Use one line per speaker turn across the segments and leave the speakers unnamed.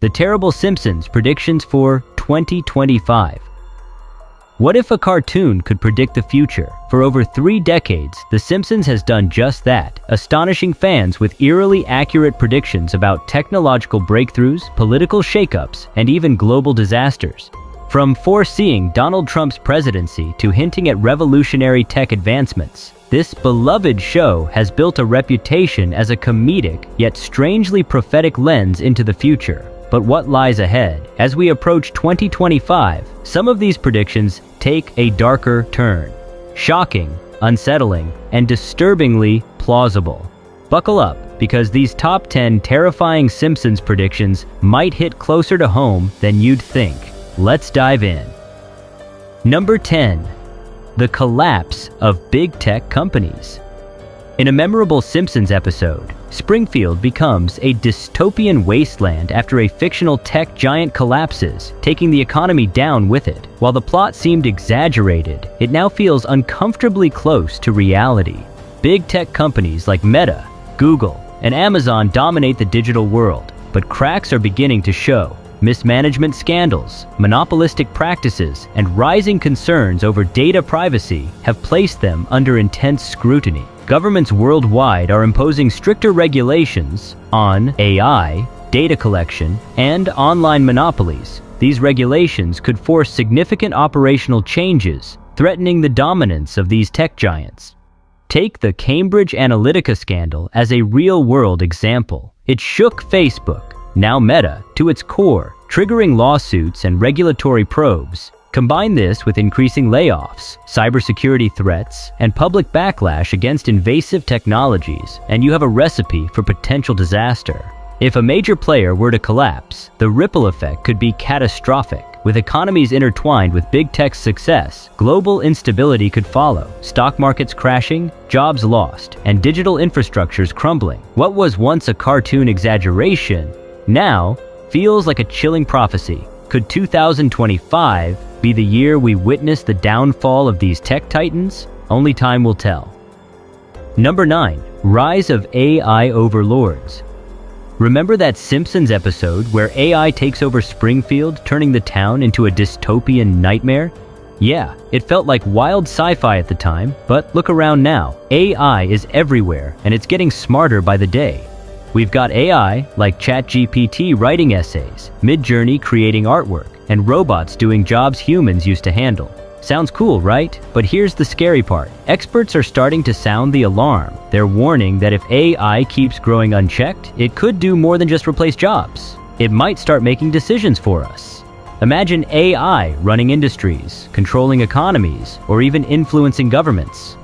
The Terrible Simpsons predictions for 2025. What if a cartoon could predict the future? For over 3 decades, The Simpsons has done just that, astonishing fans with eerily accurate predictions about technological breakthroughs, political shakeups, and even global disasters. From foreseeing Donald Trump's presidency to hinting at revolutionary tech advancements, this beloved show has built a reputation as a comedic yet strangely prophetic lens into the future. But what lies ahead? As we approach 2025, some of these predictions take a darker turn. Shocking, unsettling, and disturbingly plausible. Buckle up, because these top 10 terrifying Simpsons predictions might hit closer to home than you'd think. Let's dive in. Number 10. The collapse of big tech companies. In a memorable Simpsons episode, Springfield becomes a dystopian wasteland after a fictional tech giant collapses, taking the economy down with it. While the plot seemed exaggerated, it now feels uncomfortably close to reality. Big tech companies like Meta, Google, and Amazon dominate the digital world, but cracks are beginning to show. Mismanagement scandals, monopolistic practices, and rising concerns over data privacy have placed them under intense scrutiny. Governments worldwide are imposing stricter regulations on AI, data collection, and online monopolies. These regulations could force significant operational changes, threatening the dominance of these tech giants. Take the Cambridge Analytica scandal as a real-world example. It shook Facebook, now Meta, to its core, triggering lawsuits and regulatory probes. Combine this with increasing layoffs, cybersecurity threats, and public backlash against invasive technologies, and you have a recipe for potential disaster. If a major player were to collapse, the ripple effect could be catastrophic. With economies intertwined with big tech's success, global instability could follow. Stock markets crashing, jobs lost, and digital infrastructures crumbling. What was once a cartoon exaggeration now feels like a chilling prophecy. Could 2025 be the year we witness the downfall of these tech titans? Only time will tell. Number 9. Rise of AI overlords. Remember that Simpsons episode where AI takes over Springfield, turning the town into a dystopian nightmare? Yeah, it felt like wild sci-fi at the time, but look around now. AI is everywhere, and it's getting smarter by the day. We've got AI like ChatGPT writing essays, Midjourney creating artwork, and robots doing jobs humans used to handle. Sounds cool, right? But here's the scary part. Experts are starting to sound the alarm. They're warning that if AI keeps growing unchecked, it could do more than just replace jobs. It might start making decisions for us. Imagine AI running industries, controlling economies, or even influencing governments.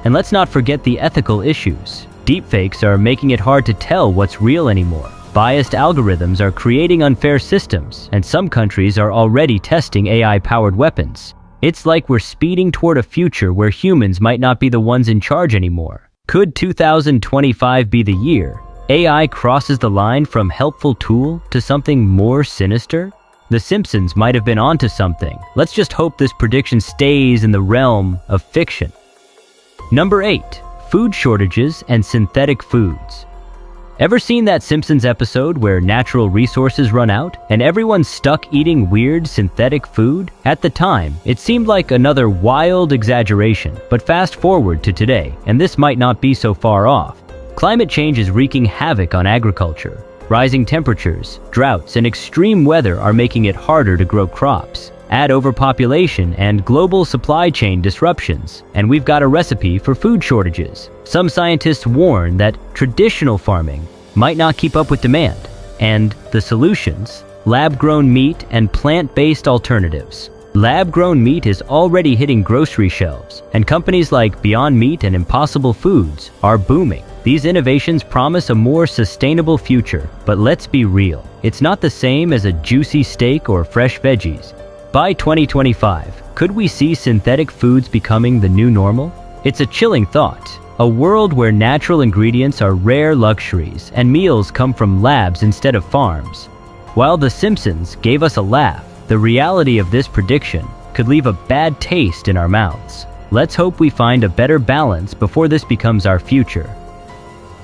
And let's not forget the ethical issues. Deepfakes are making it hard to tell what's real anymore. Biased algorithms are creating unfair systems, and some countries are already testing AI-powered weapons. It's like we're speeding toward a future where humans might not be the ones in charge anymore. Could 2025 be the year AI crosses the line from helpful tool to something more sinister? The Simpsons might have been onto something. Let's just hope this prediction stays in the realm of fiction. Number 8. Food shortages and synthetic foods. Ever seen that Simpsons episode where natural resources run out and everyone's stuck eating weird synthetic food? At the time, it seemed like another wild exaggeration, but fast forward to today, and this might not be so far off. Climate change is wreaking havoc on agriculture. Rising temperatures, droughts, and extreme weather are making it harder to grow crops. Add overpopulation and global supply chain disruptions, and we've got a recipe for food shortages. Some scientists warn that traditional farming might not keep up with demand. And the solutions? Lab-grown meat and plant-based alternatives. Lab-grown meat is already hitting grocery shelves, and companies like Beyond Meat and Impossible Foods are booming. These innovations promise a more sustainable future, but let's be real. It's not the same as a juicy steak or fresh veggies. By 2025, could we see synthetic foods becoming the new normal? It's a chilling thought. A world where natural ingredients are rare luxuries and meals come from labs instead of farms. While The Simpsons gave us a laugh, the reality of this prediction could leave a bad taste in our mouths. Let's hope we find a better balance before this becomes our future.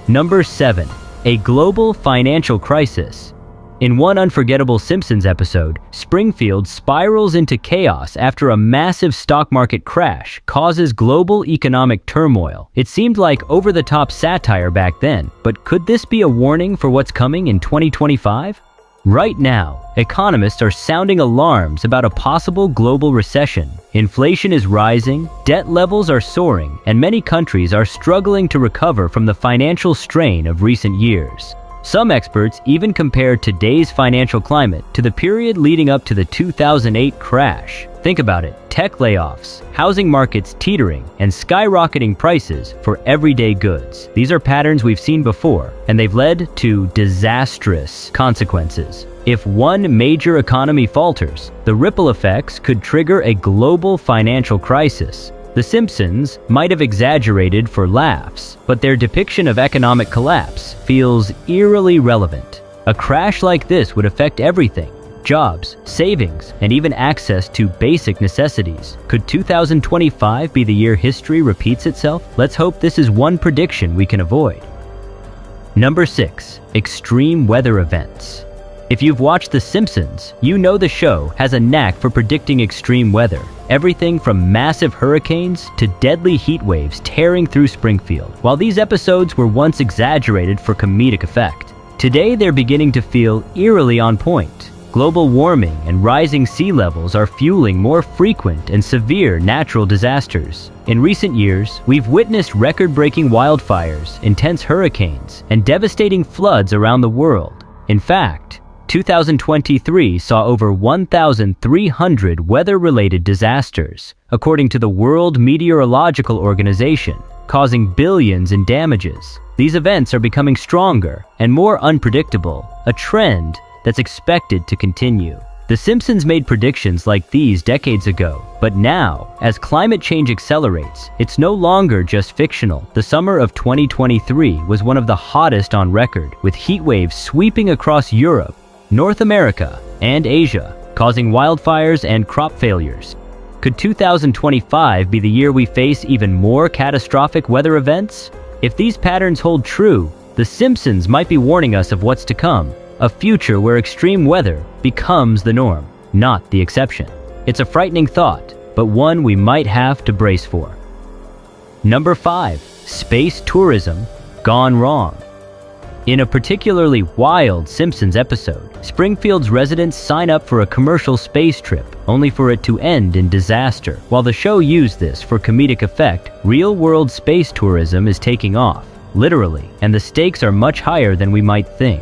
Number 7. A global financial crisis. In one unforgettable Simpsons episode, Springfield spirals into chaos after a massive stock market crash causes global economic turmoil. It seemed like over-the-top satire back then, but could this be a warning for what's coming in 2025? Right now, economists are sounding alarms about a possible global recession. Inflation is rising, debt levels are soaring, and many countries are struggling to recover from the financial strain of recent years. Some experts even compare today's financial climate to the period leading up to the 2008 crash. Think about it: tech layoffs, housing markets teetering, and skyrocketing prices for everyday goods. These are patterns we've seen before, and they've led to disastrous consequences. If one major economy falters, the ripple effects could trigger a global financial crisis. The Simpsons might have exaggerated for laughs, but their depiction of economic collapse feels eerily relevant. A crash like this would affect everything: jobs, savings, and even access to basic necessities. Could 2025 be the year history repeats itself? Let's hope this is one prediction we can avoid. Number 6. Extreme weather events. If you've watched The Simpsons, you know the show has a knack for predicting extreme weather. Everything from massive hurricanes to deadly heat waves tearing through Springfield. While these episodes were once exaggerated for comedic effect, today they're beginning to feel eerily on point. Global warming and rising sea levels are fueling more frequent and severe natural disasters. In recent years, we've witnessed record-breaking wildfires, intense hurricanes, and devastating floods around the world. In fact, 2023 saw over 1,300 weather-related disasters, according to the World Meteorological Organization, causing billions in damages. These events are becoming stronger and more unpredictable, a trend that's expected to continue. The Simpsons made predictions like these decades ago, but now, as climate change accelerates, it's no longer just fictional. The summer of 2023 was one of the hottest on record, with heat waves sweeping across Europe, North America, and Asia, causing wildfires and crop failures. Could 2025 be the year we face even more catastrophic weather events? If these patterns hold true, The Simpsons might be warning us of what's to come, a future where extreme weather becomes the norm, not the exception. It's a frightening thought, but one we might have to brace for. Number 5. Space tourism gone wrong. In a particularly wild Simpsons episode, Springfield's residents sign up for a commercial space trip, only for it to end in disaster. While the show used this for comedic effect, real-world space tourism is taking off, literally, and the stakes are much higher than we might think.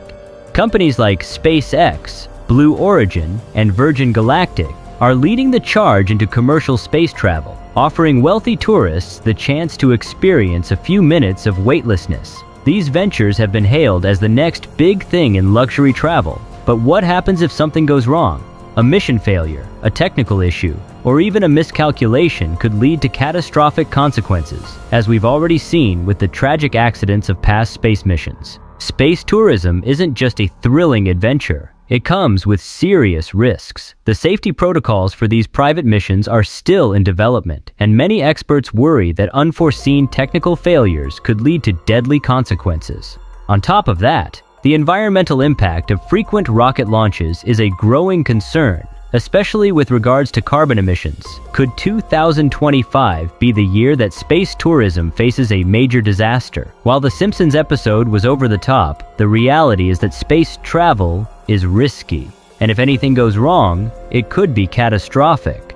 Companies like SpaceX, Blue Origin, and Virgin Galactic are leading the charge into commercial space travel, offering wealthy tourists the chance to experience a few minutes of weightlessness. These ventures have been hailed as the next big thing in luxury travel. But what happens if something goes wrong? A mission failure, a technical issue, or even a miscalculation could lead to catastrophic consequences, as we've already seen with the tragic accidents of past space missions. Space tourism isn't just a thrilling adventure. It comes with serious risks. The safety protocols for these private missions are still in development, and many experts worry that unforeseen technical failures could lead to deadly consequences. On top of that, the environmental impact of frequent rocket launches is a growing concern, especially with regards to carbon emissions. Could 2025 be the year that space tourism faces a major disaster? While the Simpsons episode was over the top, the reality is that space travel is risky, and if anything goes wrong, it could be catastrophic.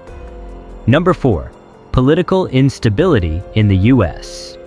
Number 4. Political instability in the US.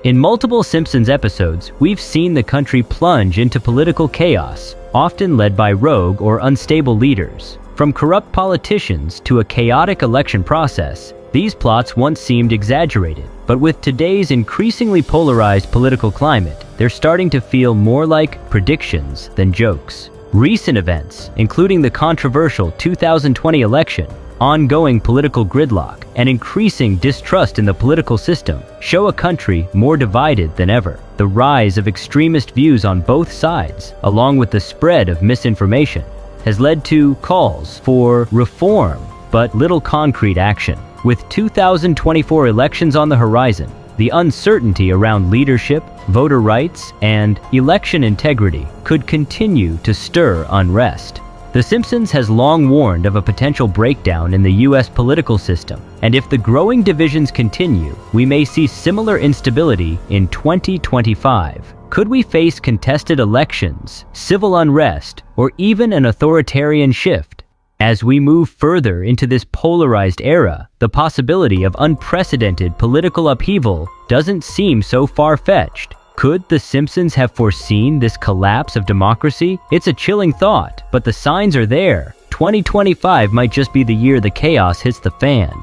In multiple Simpsons episodes, we've seen the country plunge into political chaos, often led by rogue or unstable leaders. From corrupt politicians to a chaotic election process, these plots once seemed exaggerated, but with today's increasingly polarized political climate, they're starting to feel more like predictions than jokes. Recent events, including the controversial 2020 election, ongoing political gridlock, and increasing distrust in the political system, show a country more divided than ever. The rise of extremist views on both sides, along with the spread of misinformation, has led to calls for reform, but little concrete action. With 2024 elections on the horizon, the uncertainty around leadership, voter rights, and election integrity could continue to stir unrest. The Simpsons has long warned of a potential breakdown in the U.S. political system, and if the growing divisions continue, we may see similar instability in 2025. Could we face contested elections, civil unrest, or even an authoritarian shift? As we move further into this polarized era, the possibility of unprecedented political upheaval doesn't seem so far-fetched. Could The Simpsons have foreseen this collapse of democracy? It's a chilling thought, but the signs are there. 2025 might just be the year the chaos hits the fan.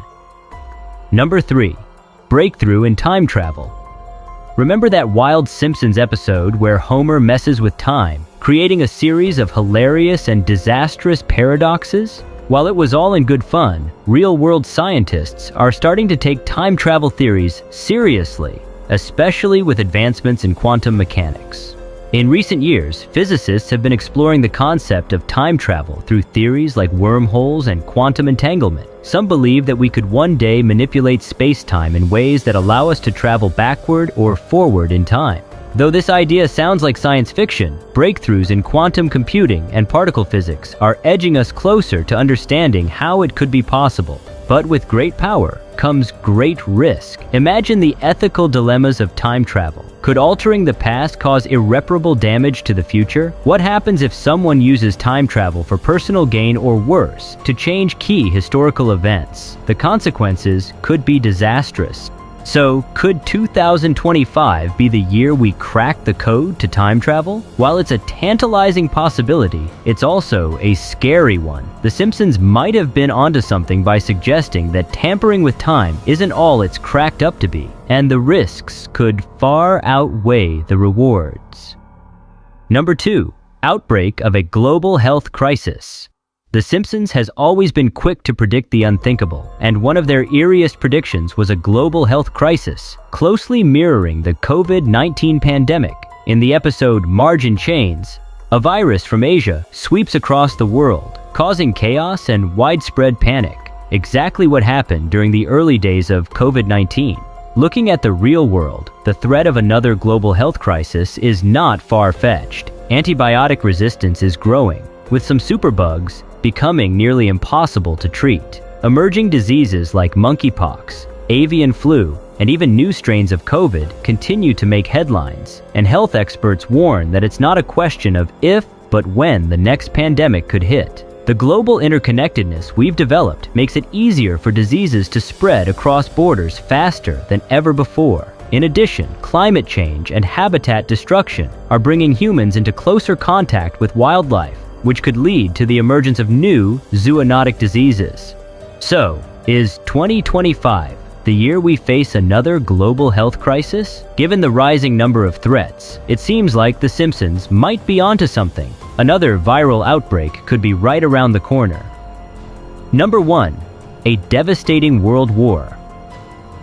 Number 3. Breakthrough in time travel. Remember that wild Simpsons episode where Homer messes with time, creating a series of hilarious and disastrous paradoxes? While it was all in good fun, real-world scientists are starting to take time travel theories seriously, especially with advancements in quantum mechanics. In recent years, physicists have been exploring the concept of time travel through theories like wormholes and quantum entanglement. Some believe that we could one day manipulate space-time in ways that allow us to travel backward or forward in time. Though this idea sounds like science fiction, breakthroughs in quantum computing and particle physics are edging us closer to understanding how it could be possible. But with great power comes great risk. Imagine the ethical dilemmas of time travel. Could altering the past cause irreparable damage to the future? What happens if someone uses time travel for personal gain or worse, to change key historical events? The consequences could be disastrous. So, could 2025 be the year we crack the code to time travel? While it's a tantalizing possibility, it's also a scary one. The Simpsons might have been onto something by suggesting that tampering with time isn't all it's cracked up to be, and the risks could far outweigh the rewards. Number 2. Outbreak of a global health crisis. The Simpsons has always been quick to predict the unthinkable, and one of their eeriest predictions was a global health crisis, closely mirroring the COVID-19 pandemic. In the episode Margin Chains, a virus from Asia sweeps across the world, causing chaos and widespread panic. Exactly what happened during the early days of COVID-19. Looking at the real world, the threat of another global health crisis is not far-fetched. Antibiotic resistance is growing, with some superbugs becoming nearly impossible to treat. Emerging diseases like monkeypox, avian flu, and even new strains of COVID continue to make headlines, and health experts warn that it's not a question of if, but when the next pandemic could hit. The global interconnectedness we've developed makes it easier for diseases to spread across borders faster than ever before. In addition, climate change and habitat destruction are bringing humans into closer contact with wildlife, which could lead to the emergence of new zoonotic diseases. So, is 2025 the year we face another global health crisis? Given the rising number of threats, it seems like The Simpsons might be onto something. Another viral outbreak could be right around the corner. Number 1. A devastating world war.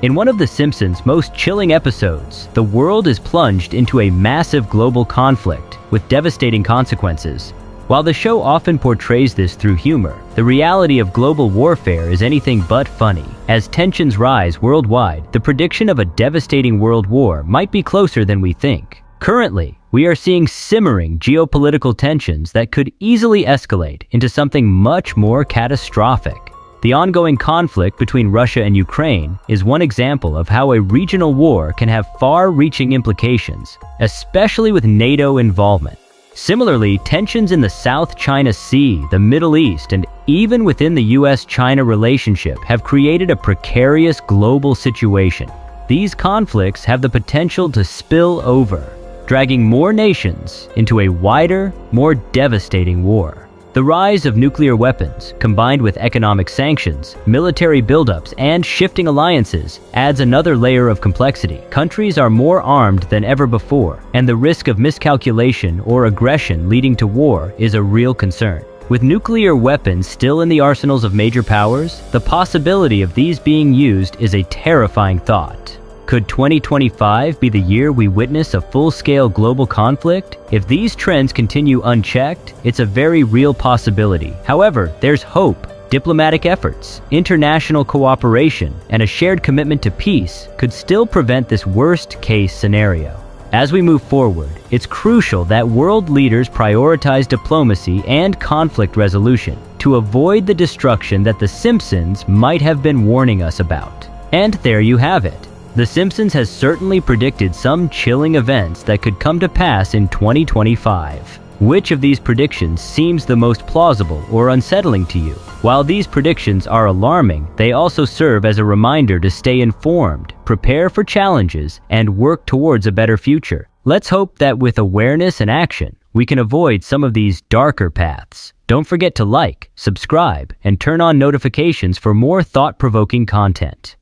In one of The Simpsons' most chilling episodes, the world is plunged into a massive global conflict with devastating consequences. While the show often portrays this through humor, the reality of global warfare is anything but funny. As tensions rise worldwide, the prediction of a devastating world war might be closer than we think. Currently, we are seeing simmering geopolitical tensions that could easily escalate into something much more catastrophic. The ongoing conflict between Russia and Ukraine is one example of how a regional war can have far-reaching implications, especially with NATO involvement. Similarly, tensions in the South China Sea, the Middle East, and even within the US-China relationship have created a precarious global situation. These conflicts have the potential to spill over, dragging more nations into a wider, more devastating war. The rise of nuclear weapons, combined with economic sanctions, military buildups, and shifting alliances, adds another layer of complexity. Countries are more armed than ever before, and the risk of miscalculation or aggression leading to war is a real concern. With nuclear weapons still in the arsenals of major powers, the possibility of these being used is a terrifying thought. Could 2025 be the year we witness a full-scale global conflict? If these trends continue unchecked, it's a very real possibility. However, there's hope. Diplomatic efforts, international cooperation, and a shared commitment to peace could still prevent this worst-case scenario. As we move forward, it's crucial that world leaders prioritize diplomacy and conflict resolution to avoid the destruction that The Simpsons might have been warning us about. And there you have it. The Simpsons has certainly predicted some chilling events that could come to pass in 2025. Which of these predictions seems the most plausible or unsettling to you? While these predictions are alarming, they also serve as a reminder to stay informed, prepare for challenges, and work towards a better future. Let's hope that with awareness and action, we can avoid some of these darker paths. Don't forget to like, subscribe, and turn on notifications for more thought-provoking content.